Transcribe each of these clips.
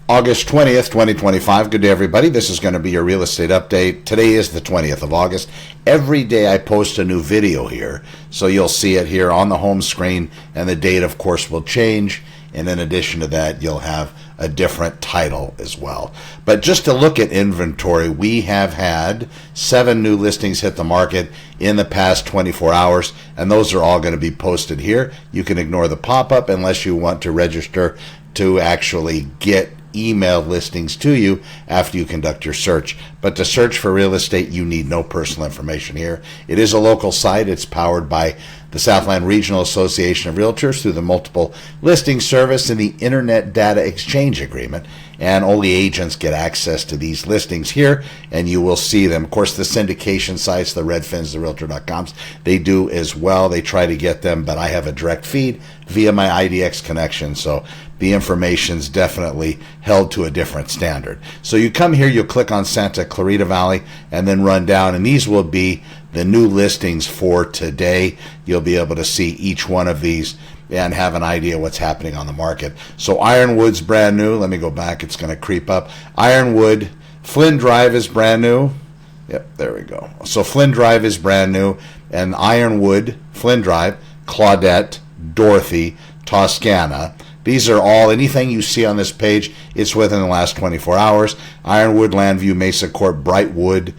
August 20th, 2025. Good day, everybody. This is going to be your real estate update. Today is the 20th of August. Every day I post a new video here, so you'll see it here on the home screen, and the date, of course, will change. And in addition to that, you'll have a different title as well. But just to look at inventory, we have had 7 new listings hit the market in the past 24 hours, and those are all going to be posted here. You can ignore the pop-up unless you want to register to actually get email listings to you after you conduct your search. But to search for real estate, you need no personal information here. It is a local site. It's powered by the Southland Regional Association of Realtors through the Multiple Listing Service and the Internet Data Exchange Agreement. And only agents get access to these listings here, and you will see them. Of course, the syndication sites, the Redfins, the Realtor.coms, they do as well. They try to get them, but I have a direct feed via my IDX connection, so the information's definitely held to a different standard. So you come here, you'll click on Santa Clarita Valley, and then run down, and these will be the new listings for today. You'll be able to see each one of these and have an idea what's happening on the market. So Ironwood's brand new. Let me go back. It's going to creep up. Ironwood, Flynn Drive is brand new. Yep, there we go. So Flynn Drive is brand new. And Ironwood, Flynn Drive, Claudette, Dorothy, Toscana. These are all, anything you see on this page, it's within the last 24 hours. Ironwood, Landview, Mesa Court, Brightwood,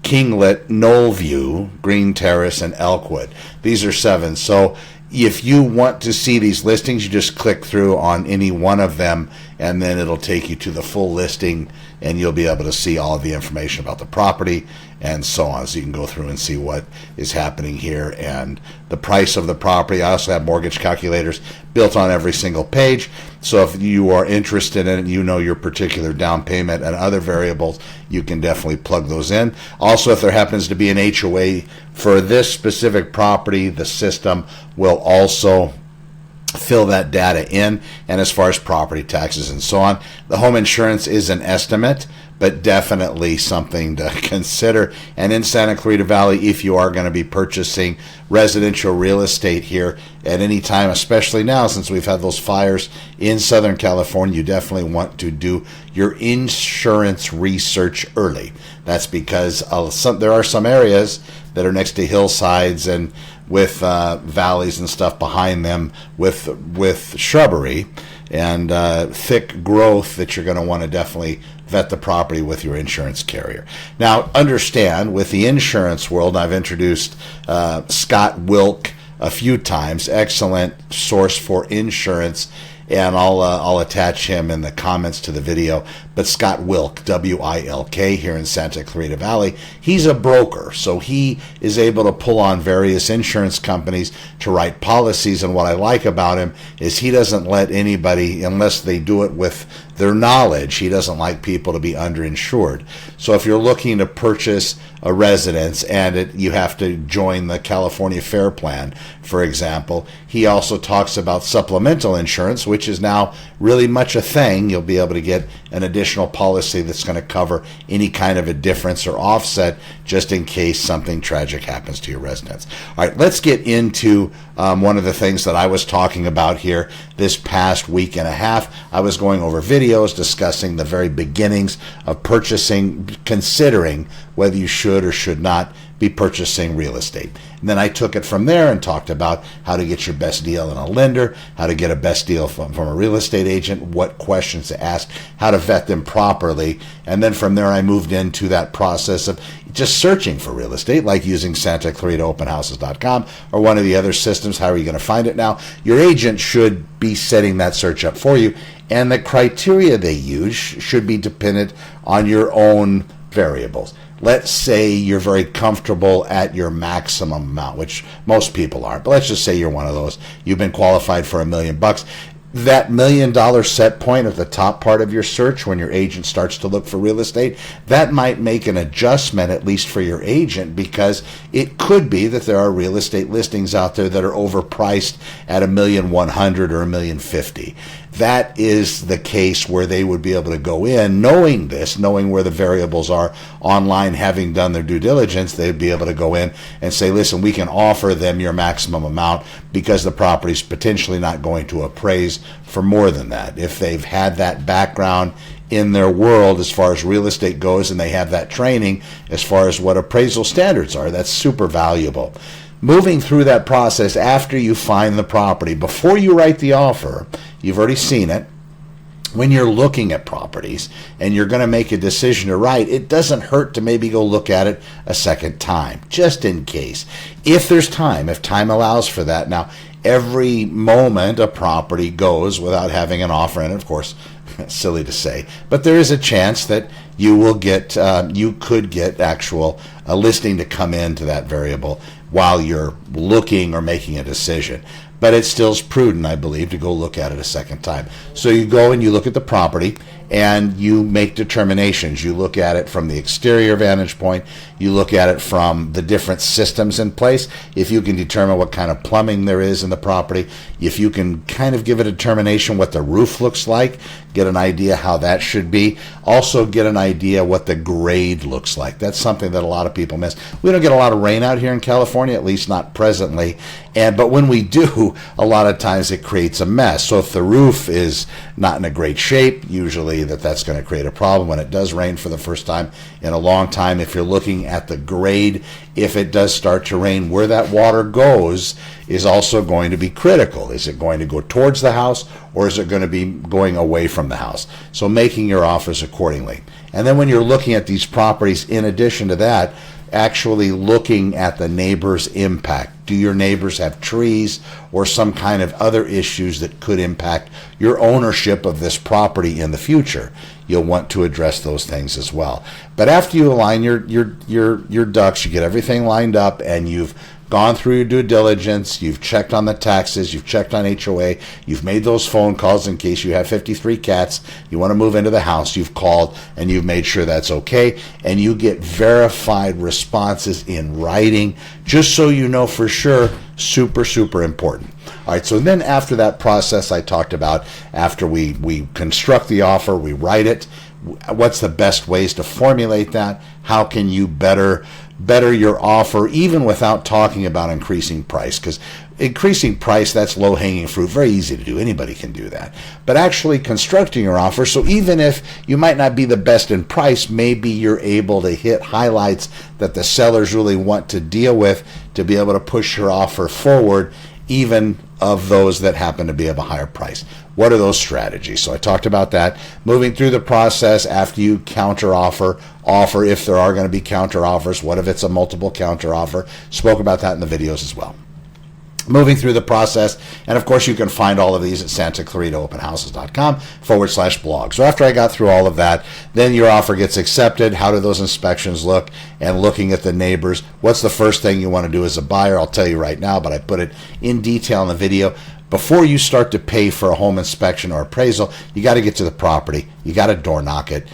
Kinglet, Knollview, Green Terrace, and Elkwood. These are 7. So if you want to see these listings, you just click through on any one of them, and then it'll take you to the full listing, and you'll be able to see all of the information about the property and so on. So you can go through and see what is happening here and the price of the property. I also have mortgage calculators built on every single page. So if you are interested in it, you know your particular down payment and other variables, you can definitely plug those in. Also, if there happens to be an HOA for this specific property, the system will also fill that data in. And as far as property taxes and so on, the home insurance is an estimate, but definitely something to consider. And in Santa Clarita Valley, if you are going to be purchasing residential real estate here at any time, especially now since we've had those fires in Southern California, you definitely want to do your insurance research early. That's because there are some areas that are next to hillsides and with valleys and stuff behind them with shrubbery and thick growth that you're going to want to definitely vet the property with your insurance carrier. Now, understand, with the insurance world, I've introduced Scott Wilk a few times, excellent source for insurance, and I'll attach him in the comments to the video. But Scott Wilk, W-I-L-K, here in Santa Clarita Valley, he's a broker, so he is able to pull on various insurance companies to write policies. And what I like about him is he doesn't let anybody, unless they do it with their knowledge, he doesn't like people to be underinsured. So if you're looking to purchase a residence and you have to join the California Fair Plan, for example, he also talks about supplemental insurance, which is now really much a thing. You'll be able to get an additional policy that's going to cover any kind of a difference or offset just in case something tragic happens to your residence. All right, let's get into one of the things that I was talking about here this past week and a half. I was going over videos discussing the very beginnings of purchasing, considering whether you should or should not be purchasing real estate. And then I took it from there and talked about how to get your best deal in a lender, how to get a best deal from a real estate agent, what questions to ask, how to vet them properly. And then from there I moved into that process of just searching for real estate, like using SantaClaritaOpenHouses.com or one of the other systems. How are you going to find it now? Your agent should be setting that search up for you, and the criteria they use should be dependent on your own variables. Let's say you're very comfortable at your maximum amount, which most people aren't, but let's just say you're one of those. You've been qualified for $1 million. That $1 million set point at the top part of your search when your agent starts to look for real estate, that might make an adjustment, at least for your agent, because it could be that there are real estate listings out there that are overpriced at $1,100,000 or $1,050,000. That is the case where they would be able to go in, knowing this, knowing where the variables are online, having done their due diligence, they'd be able to go in and say, listen, we can offer them your maximum amount because the property's potentially not going to appraise for more than that. If they've had that background in their world as far as real estate goes, and they have that training as far as what appraisal standards are. That's super valuable. Moving through that process after you find the property, before you write the offer, you've already seen it. When you're looking at properties and you're going to make a decision to write, it doesn't hurt to maybe go look at it a second time, just in case. If there's time, if time allows for that. Now, every moment a property goes without having an offer in it, of course, silly to say, but there is a chance that you will get, you could get actual a listing to come into that variable while you're looking or making a decision. But it still is prudent, I believe, to go look at it a second time. So you go and you look at the property and you make determinations. You look at it from the exterior vantage point. You look at it from the different systems in place. If you can determine what kind of plumbing there is in the property, if you can kind of give a determination what the roof looks like, get an idea how that should be. Also get an idea what the grade looks like. That's something that a lot of people miss. We don't get a lot of rain out here in California, at least not presently. But when we do, a lot of times it creates a mess. So if the roof is not in a great shape, usually that's going to create a problem when it does rain for the first time in a long time. If you're looking at the grade, if it does start to rain, where that water goes is also going to be critical. Is it going to go towards the house, or is it going to be going away from the house? So making your offers accordingly. And then when you're looking at these properties, in addition to that, actually looking at the neighbor's impact. Do your neighbors have trees or some kind of other issues that could impact your ownership of this property in the future? You'll want to address those things as well. But after you align your ducks, you get everything lined up, and you've gone through your due diligence, you've checked on the taxes, you've checked on HOA, you've made those phone calls in case you have 53 cats, you want to move into the house, you've called and you've made sure that's okay, and you get verified responses in writing, just so you know for sure. Super, super important. All right, so then after that process I talked about, after we construct the offer, we write it, what's the best ways to formulate that? How can you better your offer, even without talking about increasing price? Because increasing price, that's low-hanging fruit, very easy to do. Anybody can do that. But actually constructing your offer, so even if you might not be the best in price, maybe you're able to hit highlights that the sellers really want to deal with to be able to push your offer forward, even of those that happen to be of a higher price. What are those strategies? So I talked about that. Moving through the process after you counter offer, if there are going to be counter offers, what if it's a multiple counter offer? Spoke about that in the videos as well. Moving through the process, and of course you can find all of these at santaclaritaopenhouses.com/blog. So after I got through all of that, then your offer gets accepted. How do those inspections look? And looking at the neighbors, what's the first thing you want to do as a buyer? I'll tell you right now, but I put it in detail in the video. Before you start to pay for a home inspection or appraisal, you got to get to the property. You got to door knock it,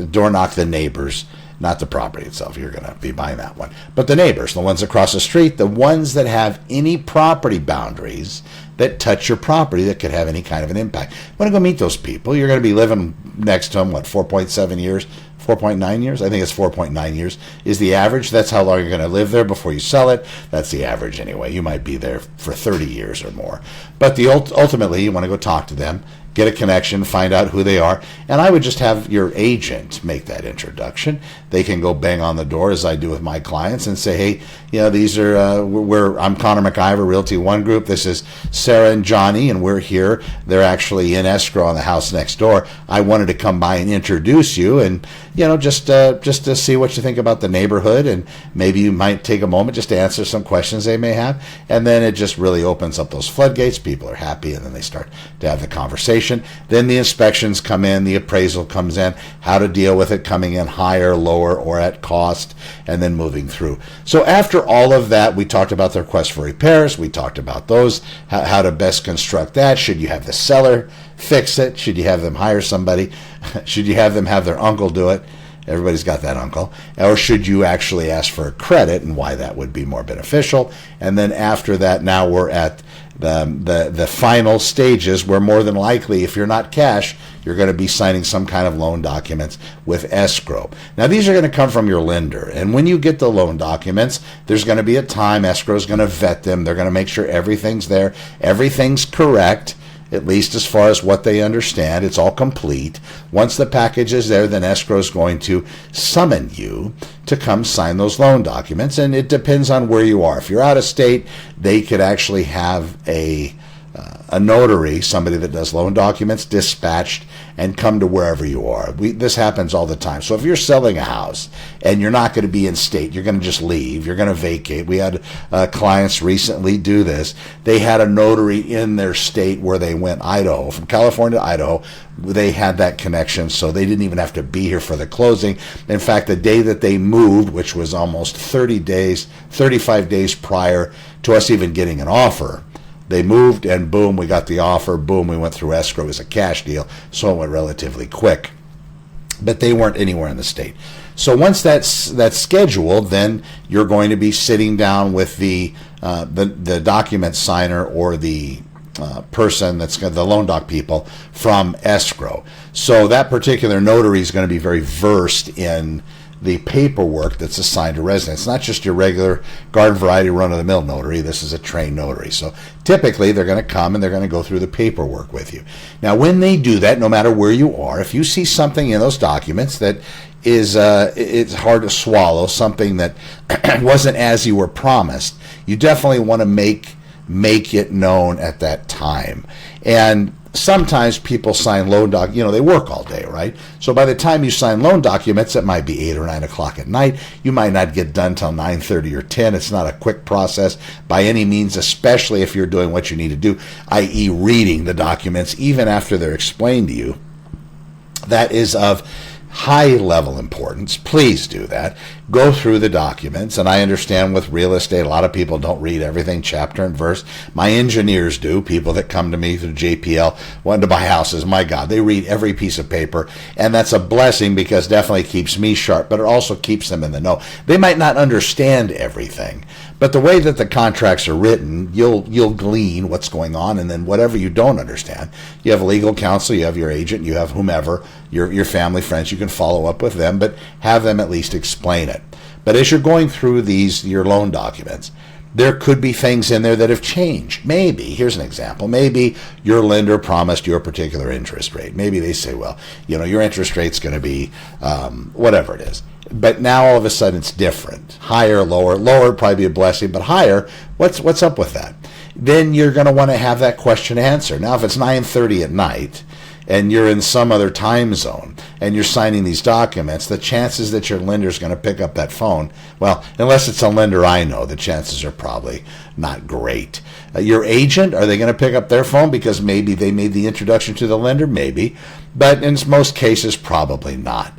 door knock the neighbors. Not the property itself, you're going to be buying that one. But the neighbors, the ones across the street, the ones that have any property boundaries that touch your property that could have any kind of an impact. You want to go meet those people. You're going to be living next to them, 4.7 years? 4.9 years? I think it's 4.9 years is the average. That's how long you're going to live there before you sell it. That's the average anyway. You might be there for 30 years or more. But ultimately, you want to go talk to them, get a connection, find out who they are, and I would just have your agent make that introduction. They can go bang on the door, as I do with my clients, and say, hey, these are, I'm Connor MacIvor, Realty One Group. This is Sarah and Johnny, and we're here. They're actually in escrow on the house next door. I wanted to come by and introduce you, and just to see what you think about the neighborhood, and maybe you might take a moment just to answer some questions they may have, and then it just really opens up those floodgates. People are happy, and then they start to have the conversation. Then the inspections come in, the appraisal comes in, how to deal with it coming in higher, lower, or at cost, and then moving through. So after all of that, we talked about the request for repairs. We talked about those, how to best construct that. Should you have the seller fix it? Should you have them hire somebody? Should you have them have their uncle do it? Everybody's got that uncle. Or should you actually ask for a credit, and why that would be more beneficial? And then after that, now we're at the final stages, where more than likely, if you're not cash, you're going to be signing some kind of loan documents with escrow. Now, these are going to come from your lender, and when you get the loan documents, there's going to be a time escrow is going to vet them. They're going to make sure everything's there, everything's correct. at least as far as what they understand. It's all complete. Once the package is there, then escrow is going to summon you to come sign those loan documents, and it depends on where you are. If you're out of state, they could actually have a notary, somebody that does loan documents, dispatched and come to wherever you are. This happens all the time. So if you're selling a house and you're not going to be in state, you're going to just leave, you're going to vacate. We had clients recently do this. They had a notary in their state where they went, Idaho, from California to Idaho. They had that connection, so they didn't even have to be here for the closing. In fact, the day that they moved, which was almost 35 days prior to us even getting an offer, they moved, and boom, we got the offer. Boom, we went through escrow as a cash deal, so it went relatively quick. But they weren't anywhere in the state. So once that's scheduled, then you're going to be sitting down with the document signer or the person that's the loan doc people from escrow. So that particular notary is going to be very versed in the paperwork that's assigned to residents. It's not just your regular garden variety run-of-the-mill notary. This is a trained notary. So typically they're going to come and they're going to go through the paperwork with you. Now when they do that, no matter where you are, if you see something in those documents that is it's hard to swallow, something that wasn't as you were promised, you definitely want to make it known at that time. And sometimes people sign loan they work all day, right? So by the time you sign loan documents, it might be 8 or 9 o'clock at night. You might not get done till 9:30 or 10. It's not a quick process by any means, especially if you're doing what you need to do, i.e. reading the documents, even after they're explained to you. That is of high level importance. Please do that. Go through the documents. And I understand with real estate, a lot of people don't read everything chapter and verse. My engineers do. People that come to me through JPL wanting to buy houses, my God, they read every piece of paper. And that's a blessing because it definitely keeps me sharp, but it also keeps them in the know. They might not understand everything, but the way that the contracts are written, you'll glean what's going on, and then whatever you don't understand, you have legal counsel, you have your agent, you have whomever, your family, friends, you can follow up with them, but have them at least explain it. But as you're going through your loan documents, there could be things in there that have changed. Maybe, here's an example, maybe your lender promised you a particular interest rate. Maybe they say, well, your interest rate's going to be whatever it is. But now all of a sudden it's different. Higher, lower. Lower would probably be a blessing, but higher, what's up with that? Then you're going to want to have that question answered. Now, if it's 9:30 at night and you're in some other time zone and you're signing these documents, the chances that your lender is going to pick up that phone, well, unless it's a lender I know, the chances are probably not great. Your agent, are they going to pick up their phone because maybe they made the introduction to the lender? Maybe. But in most cases, probably not.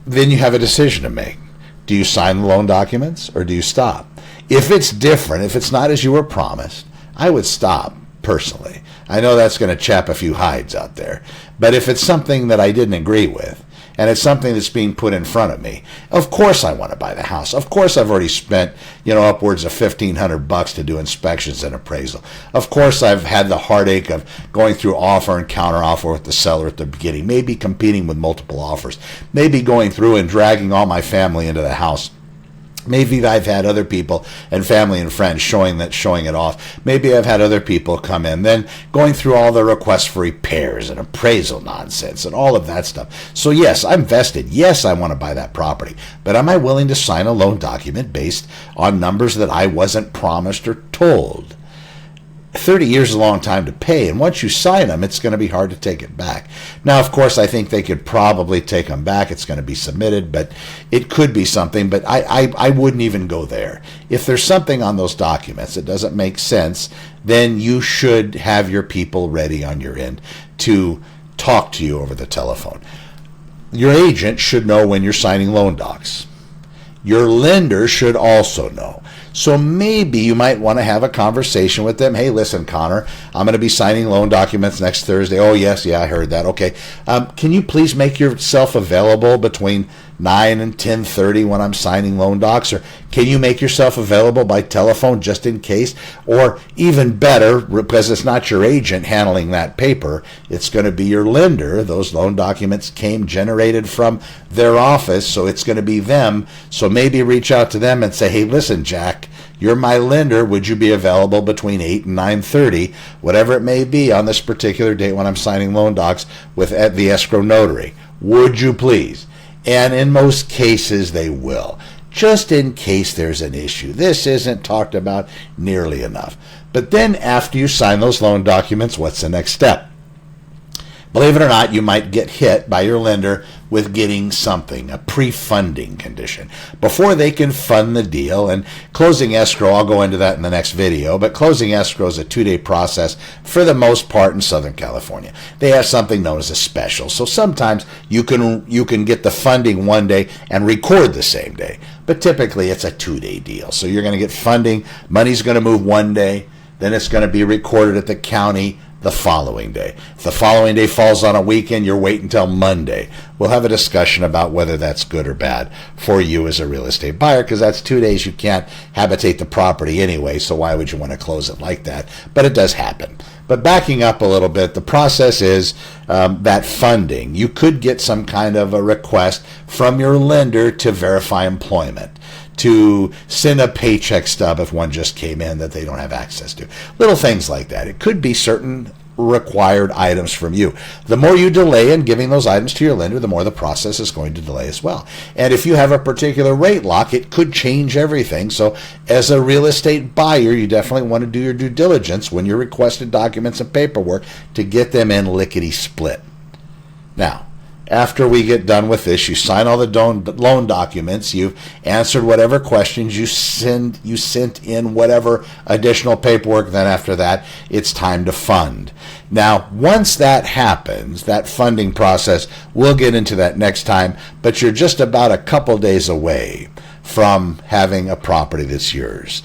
Then you have a decision to make. Do you sign the loan documents or do you stop? If it's different, if it's not as you were promised, I would stop personally. I know that's going to chap a few hides out there. But if it's something that I didn't agree with, and it's something that's being put in front of me, of course I want to buy the house. Of course I've already spent, upwards of $1,500 to do inspections and appraisal. Of course I've had the heartache of going through offer and counter offer with the seller at the beginning, maybe competing with multiple offers, maybe going through and dragging all my family into the house. Maybe I've had other people and family and friends showing it off. Maybe I've had other people come in, then going through all the requests for repairs and appraisal nonsense and all of that stuff. So yes, I'm vested. Yes, I want to buy that property. But am I willing to sign a loan document based on numbers that I wasn't promised or told? 30 years is a long time to pay, and once you sign them, it's going to be hard to take it back. Now, of course, I think they could probably take them back. It's going to be submitted, but it could be something, but I wouldn't even go there. If there's something on those documents that doesn't make sense, then you should have your people ready on your end to talk to you over the telephone. Your agent should know when you're signing loan docs. Your lender should also know. So maybe you might want to have a conversation with them. Hey, listen, Connor, I'm going to be signing loan documents next Thursday. Oh, yes, yeah, I heard that. Okay. Can you please make yourself available between 9 and 10:30 when I'm signing loan docs? Or can you make yourself available by telephone just in case? Or even better, because it's not your agent handling that paper, it's going to be your lender. Those loan documents came generated from their office, so it's going to be them. So maybe reach out to them and say, hey, listen, Jack, You're my lender. Would you be available between 8 and 9:30, whatever it may be, on this particular date when I'm signing loan docs with the escrow notary? Would you please? And in most cases, they will, just in case there's an issue. This isn't talked about nearly enough. But then after you sign those loan documents, what's the next step? Believe it or not, you might get hit by your lender with getting something, a pre-funding condition, before they can fund the deal. And closing escrow, I'll go into that in the next video, but closing escrow is a 2-day process for the most part in Southern California. They have something known as a special. So sometimes you can get the funding one day and record the same day, but typically it's a 2-day deal. So you're going to get funding, money's going to move one day, then it's going to be recorded at the county the following day. If the following day falls on a weekend, you're waiting until Monday. We'll have a discussion about whether that's good or bad for you as a real estate buyer, because that's 2 days you can't habitate the property anyway, so why would you want to close it like that? But it does happen. But backing up a little bit, the process is that funding. You could get some kind of a request from your lender to verify employment, to send a paycheck stub if one just came in that they don't have access to. Little things like that. It could be certain required items from you. The more you delay in giving those items to your lender, the more the process is going to delay as well. And if you have a particular rate lock, it could change everything. So as a real estate buyer, you definitely want to do your due diligence when you're requesting documents and paperwork to get them in lickety-split. Now, after we get done with this, you sign all the loan documents, you've answered whatever questions, you sent in whatever additional paperwork, then after that, it's time to fund. Now, once that happens, that funding process, we'll get into that next time, but you're just about a couple days away from having a property that's yours.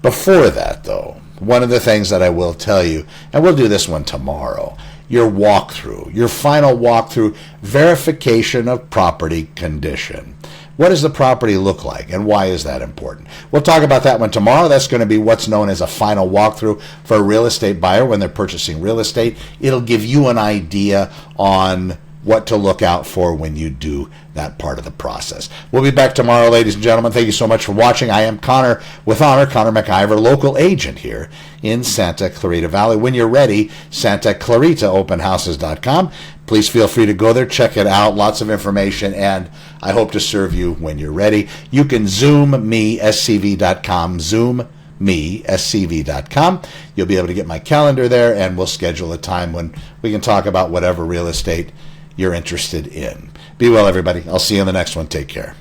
Before that, though, one of the things that I will tell you, and we'll do this one tomorrow, your walkthrough, your final walkthrough, verification of property condition. What does the property look like, and why is that important? We'll talk about that one tomorrow. That's going to be what's known as a final walkthrough for a real estate buyer when they're purchasing real estate. It'll give you an idea on what to look out for when you do that part of the process. We'll be back tomorrow, ladies and gentlemen. Thank you so much for watching. I am Connor with Honor, Connor MacIvor, local agent here in Santa Clarita Valley. When you're ready, SantaClaritaOpenHouses.com. Please feel free to go there, check it out. Lots of information, and I hope to serve you when you're ready. You can Zoom me, SCV.com, Zoom me, SCV.com. You'll be able to get my calendar there, and we'll schedule a time when we can talk about whatever real estate you're interested in. Be well, everybody. I'll see you in the next one. Take care.